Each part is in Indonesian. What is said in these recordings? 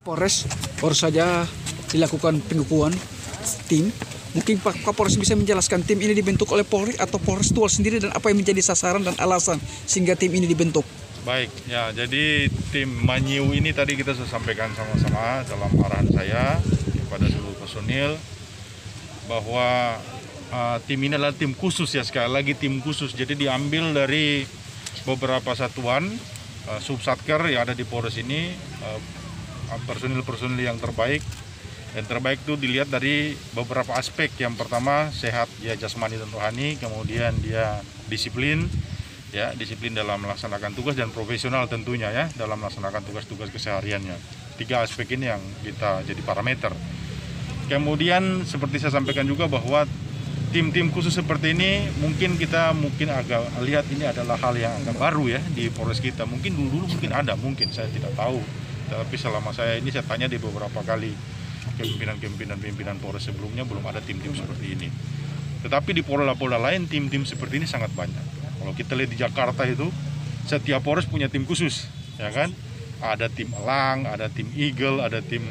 Polres baru saja dilakukan pengukuhan tim. Mungkin Pak Kapolres bisa menjelaskan tim ini dibentuk oleh Polri atau Polres Tual sendiri dan apa yang menjadi sasaran dan alasan sehingga tim ini dibentuk. Baik, ya jadi tim Manyiu ini tadi kita sudah sampaikan sama-sama dalam arahan saya kepada seluruh personil bahwa tim ini adalah tim khusus ya, sekali lagi tim khusus. Jadi diambil dari beberapa satuan subsatker yang ada di Polres ini, personil-personil yang terbaik. Dan terbaik itu dilihat dari beberapa aspek. Yang pertama sehat ya, jasmani dan rohani, kemudian dia disiplin ya, disiplin dalam melaksanakan tugas dan profesional tentunya ya dalam melaksanakan tugas-tugas kesehariannya. 3 aspek ini yang kita jadi parameter. Kemudian seperti saya sampaikan juga bahwa tim-tim khusus seperti ini mungkin agak lihat ini adalah hal yang agak baru ya di Polres kita. Mungkin dulu mungkin ada, mungkin saya tidak tahu. Tapi selama saya ini saya tanya di beberapa kali pimpinan Polres sebelumnya, belum ada tim-tim seperti ini. Tetapi di Polda-Polda lain tim-tim seperti ini sangat banyak. Kalau kita lihat di Jakarta itu setiap Polres punya tim khusus, ya kan? Ada tim elang, ada tim eagle, ada tim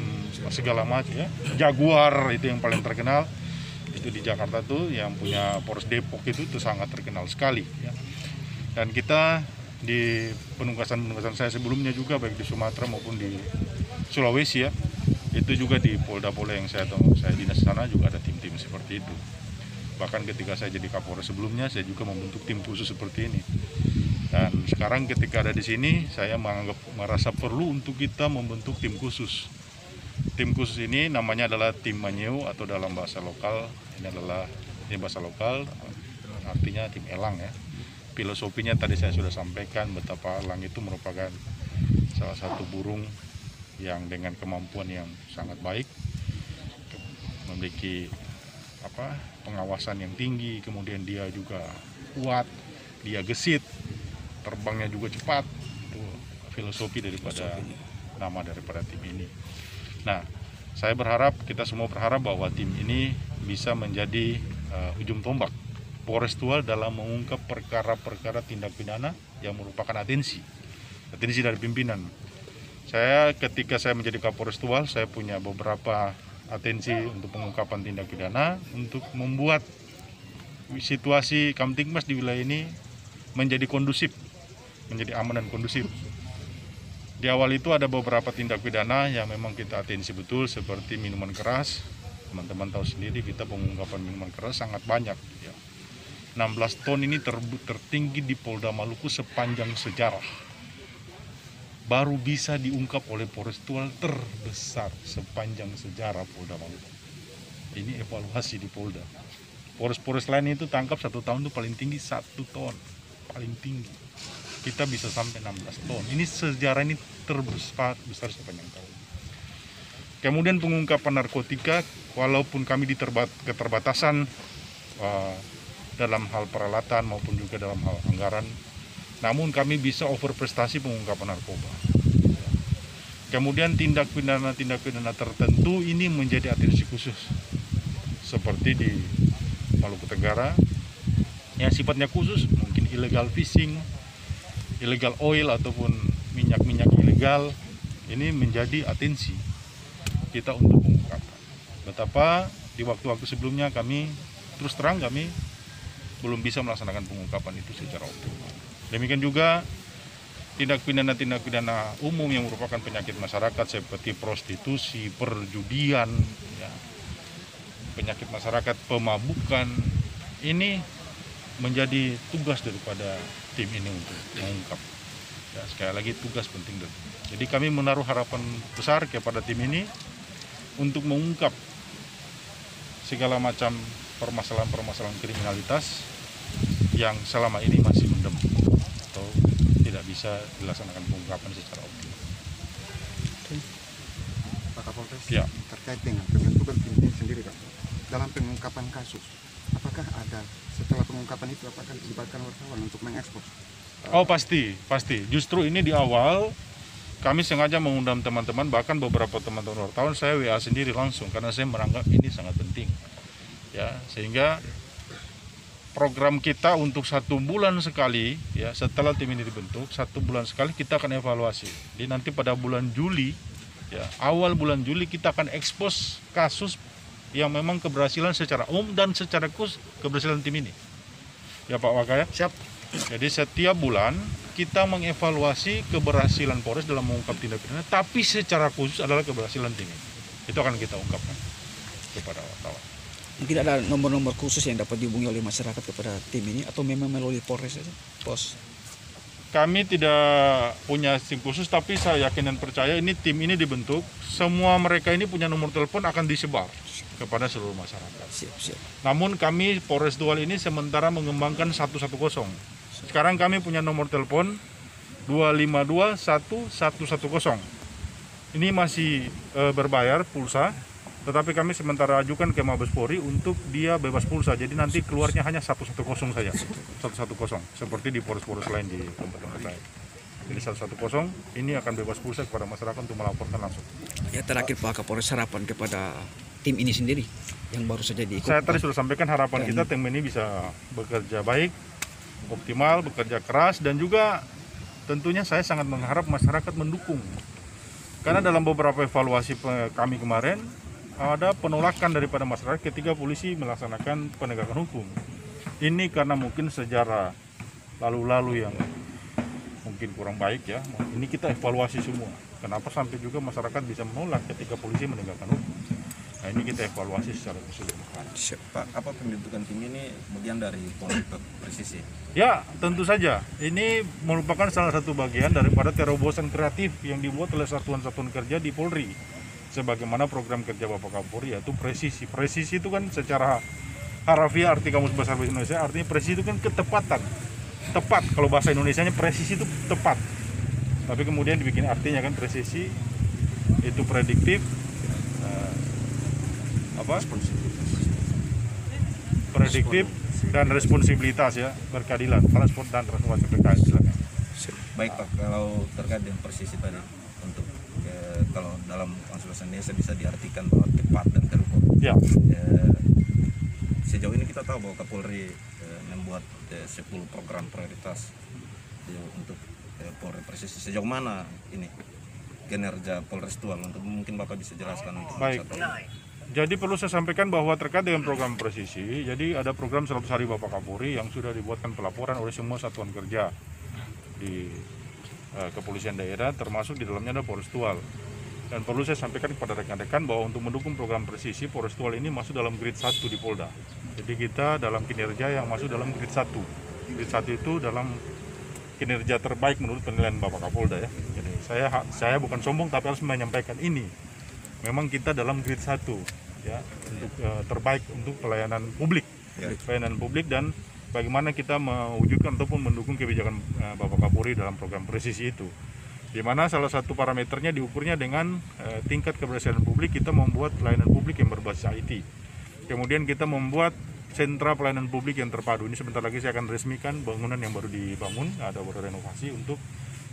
segala macam ya. Jaguar itu yang paling terkenal. Itu di Jakarta tuh yang punya Polres Depok itu sangat terkenal sekali ya. Dan kita di penugasan saya sebelumnya juga baik di Sumatera maupun di Sulawesi ya, itu juga di Polda-Polda yang saya dinas sana juga ada tim-tim seperti itu. Bahkan ketika saya jadi Kapolres sebelumnya saya juga membentuk tim khusus seperti ini. Dan sekarang ketika ada di sini saya merasa perlu untuk kita membentuk tim khusus. Tim khusus ini namanya adalah tim Manyiu atau dalam bahasa lokal ini bahasa lokal artinya tim elang ya. Filosofinya tadi saya sudah sampaikan betapa elang itu merupakan salah satu burung yang dengan kemampuan yang sangat baik, memiliki pengawasan yang tinggi, kemudian dia juga kuat, dia gesit, terbangnya juga cepat. Itu filosofi daripada nama daripada tim ini. Nah, saya berharap, kita semua berharap bahwa tim ini bisa menjadi ujung tombak Polres Tual dalam mengungkap perkara-perkara tindak pidana yang merupakan atensi dari pimpinan. Ketika saya menjadi Kapolres Tual, saya punya beberapa atensi untuk pengungkapan tindak pidana untuk membuat situasi Kamtibmas di wilayah ini menjadi kondusif, menjadi aman dan kondusif. Di awal itu ada beberapa tindak pidana yang memang kita atensi betul seperti minuman keras. Teman-teman tahu sendiri kita pengungkapan minuman keras sangat banyak ya. 16 ton ini tertinggi di Polda Maluku sepanjang sejarah. Baru bisa diungkap oleh Polres Tual terbesar sepanjang sejarah Polda Maluku. Ini evaluasi di Polda. Polres-polres lain itu tangkap 1 tahun itu paling tinggi 1 ton, paling tinggi. Kita bisa sampai 16 ton. Ini sejarah ini terbesar sepanjang tahun. Kemudian pengungkapan narkotika, walaupun kami di keterbatasan dalam hal peralatan maupun juga dalam hal anggaran, namun kami bisa overprestasi pengungkapan narkoba. Kemudian tindak pidana tertentu ini menjadi atensi khusus, seperti di Maluku Tenggara yang sifatnya khusus, mungkin illegal fishing, illegal oil ataupun minyak ilegal, ini menjadi atensi kita untuk pengungkapan. Betapa di waktu-waktu sebelumnya kami belum bisa melaksanakan pengungkapan itu secara optimal. Demikian juga tindak pidana umum yang merupakan penyakit masyarakat seperti prostitusi, perjudian, ya, penyakit masyarakat, pemabukan, ini menjadi tugas daripada tim ini untuk mengungkap. Ya, sekali lagi tugas penting. Jadi kami menaruh harapan besar kepada tim ini untuk mengungkap segala macam permasalahan kriminalitas yang selama ini masih mendem atau tidak bisa dilaksanakan pengungkapan secara optimal. Pak Kapolres, ya. Terkait dengan pembentukan tim ini sendiri, Pak, dalam pengungkapan kasus, apakah ada setelah pengungkapan itu apakah dilibatkan wartawan untuk mengekspos? Oh pasti. Justru ini di awal kami sengaja mengundang teman-teman, bahkan beberapa teman-teman wartawan saya WA sendiri langsung karena saya menganggap ini sangat penting. Ya, sehingga program kita untuk 1 bulan sekali ya, setelah tim ini dibentuk 1 bulan sekali kita akan evaluasi. Jadi nanti pada bulan Juli ya, awal bulan Juli kita akan ekspos kasus yang memang keberhasilan secara umum dan secara khusus keberhasilan tim ini. Ya Pak Wakaya? Siap. Jadi setiap bulan kita mengevaluasi keberhasilan Polres dalam mengungkap tindak pidana, tapi secara khusus adalah keberhasilan tim ini. Itu akan kita ungkapkan kepada wartawan. Mungkin ada nomor-nomor khusus yang dapat dihubungi oleh masyarakat kepada tim ini atau memang melalui Polres saja, Pos? Kami tidak punya tim khusus, tapi saya yakin dan percaya ini tim ini dibentuk, semua mereka ini punya nomor telepon akan disebar kepada seluruh masyarakat. Siap. Namun kami Polres Tual ini sementara mengembangkan 110. Sekarang kami punya nomor telepon 252 1110. Ini masih berbayar pulsa, tetapi kami sementara ajukan ke Mabes Polri untuk dia bebas pulsa. Jadi nanti keluarnya hanya 110 saja, 110, seperti di Polres-Polres lain di tempat-tempat lain. Jadi 110 ini akan bebas pulsa kepada masyarakat untuk melaporkan langsung. Ya, terakhir Pak Kapolres, harapan kepada tim ini sendiri yang baru saja diikut. Saya tadi sudah sampaikan harapan kita tim ini bisa bekerja baik, optimal, bekerja keras, dan juga tentunya saya sangat mengharap masyarakat mendukung. Karena dalam beberapa evaluasi kami kemarin, ada penolakan daripada masyarakat ketika polisi melaksanakan penegakan hukum. Ini karena mungkin sejarah lalu-lalu yang mungkin kurang baik ya. Ini kita evaluasi semua. Kenapa sampai juga masyarakat bisa menolak ketika polisi menegakkan hukum. Nah ini kita evaluasi secara keseluruhan. Pak, apa pembentukan tim ini bagian dari Polri Presisi? Ya, tentu saja. Ini merupakan salah satu bagian daripada terobosan kreatif yang dibuat oleh satuan-satuan kerja di Polri. Sebagaimana program kerja Bapak Kapolri, yaitu presisi. Presisi itu kan secara harafiah arti Kamus Bahasa Indonesia, artinya presisi itu kan ketepatan. Tepat, kalau bahasa Indonesianya presisi itu tepat. Tapi kemudian dibikin artinya kan presisi itu prediktif, prediktif dan responsibilitas ya, berkeadilan, transport dan responsibilitas. Baik Pak, kalau terkait dengan presisi tadi, untuk kalau dalam bahasa Indonesia bisa diartikan bahwa tepat dan terukur. Ya. Sejauh ini kita tahu bahwa Kapolri membuat 10 program prioritas untuk Polri Presisi. Sejauh mana ini kinerja Polres Tual, untuk mungkin Bapak bisa jelaskan untuk baik. Jadi perlu saya sampaikan bahwa terkait dengan program presisi, jadi ada program 100 hari Bapak Kapolri yang sudah dibuatkan pelaporan oleh semua satuan kerja di kepolisian daerah, termasuk di dalamnya ada Polres Tual. Dan perlu saya sampaikan kepada rekan-rekan bahwa untuk mendukung program presisi, Polres Tual ini masuk dalam grade 1 di Polda. Jadi kita dalam kinerja yang masuk dalam grade 1. Grade 1 itu dalam kinerja terbaik menurut penilaian Bapak Kapolda ya. Jadi saya bukan sombong tapi harus menyampaikan ini. Memang kita dalam grade 1 ya, untuk terbaik untuk pelayanan publik. Pelayanan publik dan bagaimana kita mewujudkan ataupun mendukung kebijakan Bapak Kapolri dalam program presisi itu. Di mana salah satu parameternya diukurnya dengan tingkat keberhasilan publik. Kita membuat pelayanan publik yang berbasis IT. Kemudian kita membuat sentra pelayanan publik yang terpadu. Ini sebentar lagi saya akan resmikan bangunan yang baru dibangun, ada baru renovasi untuk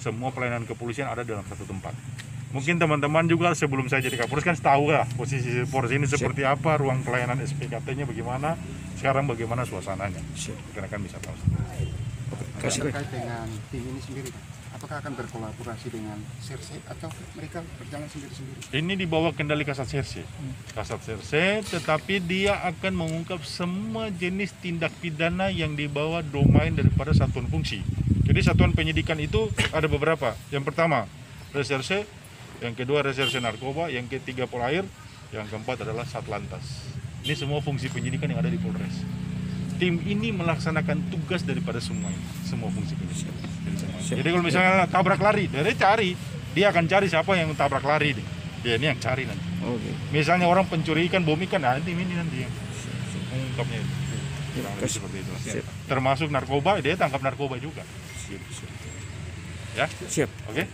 semua pelayanan kepolisian ada dalam satu tempat. Mungkin teman-teman juga sebelum saya jadi Kapolres kan tahu lah posisi Polres ini seperti apa, ruang pelayanan SPKT-nya bagaimana, sekarang bagaimana suasananya. Kita akan bisa tahu. Terkait dengan tim ini sendiri, apakah akan berkolaborasi dengan Serse atau mereka berjalan sendiri-sendiri? Ini di bawah kendali Kasat Serse. Kasat Serse, tetapi dia akan mengungkap semua jenis tindak pidana yang di bawah domain daripada satuan fungsi. Jadi satuan penyidikan itu ada beberapa. Yang pertama, reserse, yang kedua reserse narkoba, yang ketiga polair, yang keempat adalah Satlantas. Ini semua fungsi penyidikan yang ada di Polres. Tim ini melaksanakan tugas daripada semua ini, semua fungsi penyidikan. Jadi kalau misalnya tabrak lari, dia akan cari siapa yang tabrak lari. Dia ini yang cari nanti. Misalnya orang pencuri ikan, bom ikan, nanti ini nanti yang mengungkapnya itu. Seperti itu. Termasuk narkoba, dia tangkap narkoba juga. Ya, Siap. Oke.